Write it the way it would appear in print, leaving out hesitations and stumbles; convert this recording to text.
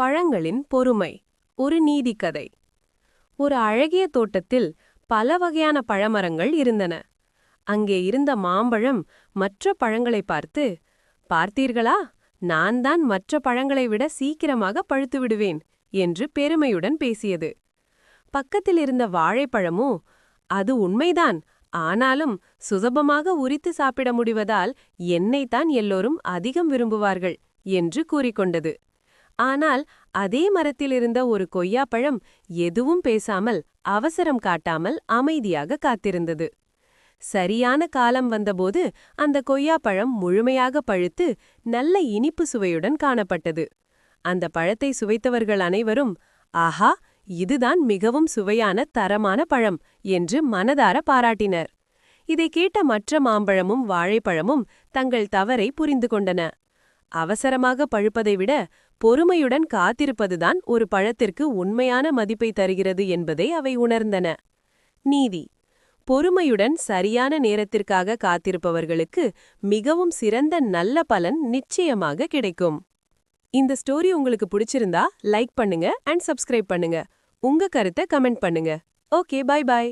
பழங்களின் பொறுமை. ஒரு நீதிக்கதை. ஒரு அழகிய தோட்டத்தில் பல வகையான பழமரங்கள் இருந்தன. அங்கே இருந்த மாம்பழம் மற்ற பழங்களை பார்த்து, பார்த்தீர்களா, நான் தான் மற்ற பழங்களை விட சீக்கிரமாக பழுத்து விடுவேன் என்று பெருமையுடன் பேசியது. பக்கத்தில் இருந்த வாழைப்பழமோ, அது உண்மைதான், ஆனாலும் சுலபமாக உரித்து சாப்பிட முடிவதால் என்னைத்தான் எல்லோரும் அதிகம் விரும்புவார்கள் என்று கூறிக்கொண்டது. ஆனால் அதே மரத்தில் இருந்த ஒரு கொய்யாப்பழம் எதுவும் பேசாமல், அவசரம் காட்டாமல் அமைதியாக காத்திருந்தது. சரியான காலம் வந்தபோது அந்த கொய்யாப்பழம் முழுமையாக பழுத்து நல்ல இனிப்பு சுவையுடன் காணப்பட்டது. அந்த பழத்தை சுவைத்தவர்கள் அனைவரும், ஆஹா, இதுதான் மிகவும் சுவையான தரமான பழம் என்று மனதார பாராட்டினர். இதை கேட்ட மற்ற மாம்பழமும் வாழைப்பழமும் தங்கள் தவறை புரிந்து கொண்டன. அவசரமாக பழுப்பதை விட பொறுமையுடன் காத்திருப்பதுதான் ஒரு பழத்திற்கு உண்மையான மதிப்பை தருகிறது என்பதை அவை உணர்ந்தன. நீதி: பொறுமையுடன் சரியான நேரத்திற்காக காத்திருப்பவர்களுக்கு மிகவும் சிறந்த நல்ல பலன் நிச்சயமாக கிடைக்கும். இந்த ஸ்டோரி உங்களுக்கு பிடிச்சிருந்தா லைக் பண்ணுங்க அண்ட் சப்ஸ்கிரைப் பண்ணுங்க. உங்க கருத்தை கமெண்ட் பண்ணுங்க. Okay, bye bye.